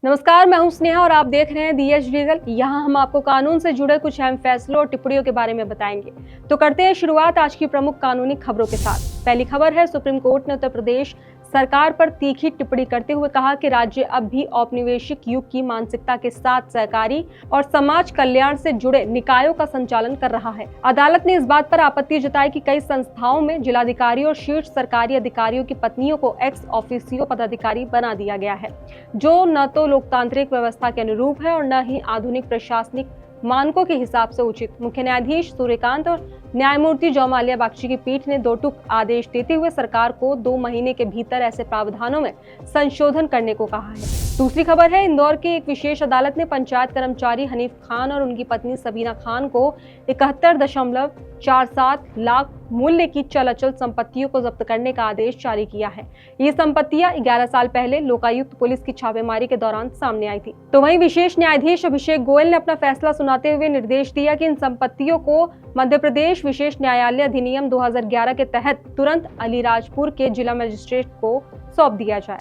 नमस्कार, मैं हूं स्नेहा और आप देख रहे हैं दी एज लीगल। यहाँ हम आपको कानून से जुड़े कुछ अहम फैसलों और टिप्पणियों के बारे में बताएंगे। तो करते हैं शुरुआत आज की प्रमुख कानूनी खबरों के साथ। पहली खबर है, सुप्रीम कोर्ट ने उत्तर प्रदेश सरकार पर तीखी टिप्पणी करते हुए कहा कि राज्य अब भी औपनिवेशिक युग की मानसिकता के साथ सहकारी और समाज कल्याण से जुड़े निकायों का संचालन कर रहा है। अदालत ने इस बात पर आपत्ति जताई कि कई संस्थाओं में जिलाधिकारियों और शीर्ष सरकारी अधिकारियों की पत्नियों को एक्स ऑफिसियो पदाधिकारी बना दिया गया है, जो न तो लोकतांत्रिक व्यवस्था के अनुरूप है और न ही आधुनिक प्रशासनिक मानकों के हिसाब से उचित। मुख्य न्यायाधीश सूर्यकांत और न्यायमूर्ति जयमाल्या बागची की पीठ ने दो टूक आदेश देते हुए सरकार को 2 महीने के भीतर ऐसे प्रावधानों में संशोधन करने को कहा है। दूसरी खबर है, इंदौर की एक विशेष अदालत ने पंचायत कर्मचारी हनीफ खान और उनकी पत्नी सबीना खान को 71.47 लाख मूल्य की चल अचल संपत्तियों को जब्त करने का आदेश जारी किया है। ये संपत्तियां 11 साल पहले लोकायुक्त पुलिस की छापेमारी के दौरान सामने आई थी। तो वहीं विशेष न्यायाधीश अभिषेक गोयल ने अपना फैसला सुनाते हुए निर्देश दिया कि इन संपत्तियों को मध्य प्रदेश विशेष न्यायालय अधिनियम 2011 के तहत तुरंत अलीराजपुर के जिला मजिस्ट्रेट को सौंप दिया जाए।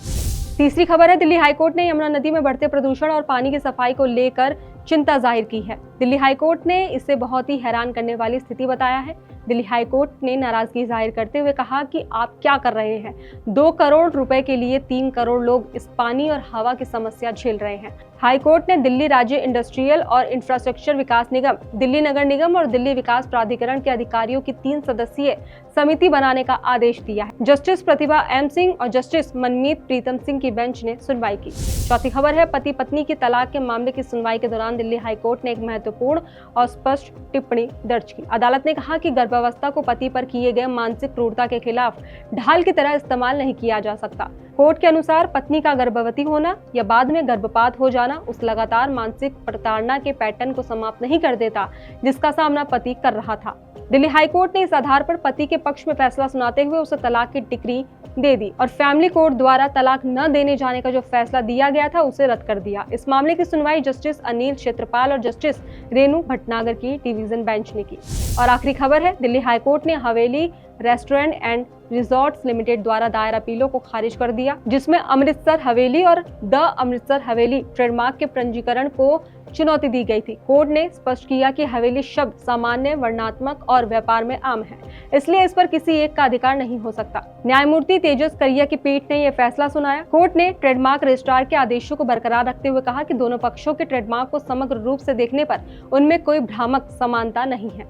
तीसरी खबर है, दिल्ली हाईकोर्ट ने यमुना नदी में बढ़ते प्रदूषण और पानी की सफाई को लेकर चिंता जाहिर की है। दिल्ली हाईकोर्ट ने इसे बहुत ही हैरान करने वाली स्थिति बताया है। दिल्ली हाईकोर्ट ने नाराजगी जाहिर करते हुए कहा कि आप क्या कर रहे हैं। 2 करोड़ रुपए के लिए 3 करोड़ लोग इस पानी और हवा की समस्या झेल रहे हैं। हाईकोर्ट ने दिल्ली राज्य इंडस्ट्रियल और इंफ्रास्ट्रक्चर विकास निगम, दिल्ली नगर निगम और दिल्ली विकास प्राधिकरण के अधिकारियों की 3 सदस्यीय समिति बनाने का आदेश दिया है। जस्टिस प्रतिभा एम सिंह और जस्टिस मनमीत प्रीतम सिंह की बेंच ने सुनवाई की। चौथी खबर है, पति पत्नी की तलाक के मामले की सुनवाई के दौरान दिल्ली हाईकोर्ट ने एक महत्वपूर्ण और स्पष्ट टिप्पणी दर्ज की। अदालत ने कहा कि गर्भावस्था को पति पर किए गए मानसिक क्रूरता के खिलाफ ढाल की तरह इस्तेमाल नहीं किया जा सकता। कोर्ट के अनुसार पत्नी का गर्भवती होना या बाद में गर्भपात हो जाना उस लगातार मानसिक प्रताड़ना के पैटर्न को समाप्त नहीं कर देता जिसका सामना पति कर रहा था। दिल्ली हाईकोर्ट ने इस आधार पर पति के पक्ष में फैसला सुनाते हुए उसे तलाक की डिक्री दे दी और फैमिली कोर्ट द्वारा तलाक न देने जाने का जो फैसला दिया गया था उसे रद्द कर दिया। इस मामले की सुनवाई जस्टिस अनिल क्षेत्रपाल और जस्टिस रेणु भटनागर की डिवीजन बेंच ने की। और आखिरी खबर है, दिल्ली हाईकोर्ट ने हवेली रेस्टोरेंट एंड रिजॉर्ट्स लिमिटेड द्वारा दायर अपीलों को खारिज कर दिया, जिसमें अमृतसर हवेली और द अमृतसर हवेली ट्रेडमार्क के पंजीकरण को चुनौती दी गई थी। कोर्ट ने स्पष्ट किया कि हवेली शब्द सामान्य, वर्णनात्मक और व्यापार में आम है, इसलिए इस पर किसी एक का अधिकार नहीं हो सकता। न्यायमूर्ति तेजस करिया की पीठ ने यह फैसला सुनाया। कोर्ट ने ट्रेडमार्क रजिस्ट्रार के आदेशों को बरकरार रखते हुए कहा कि दोनों पक्षों के ट्रेडमार्क को समग्र रूप से देखने पर उनमें कोई भ्रामक समानता नहीं है।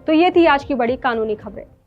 तो ये थी आज की बड़ी कानूनी खबरें।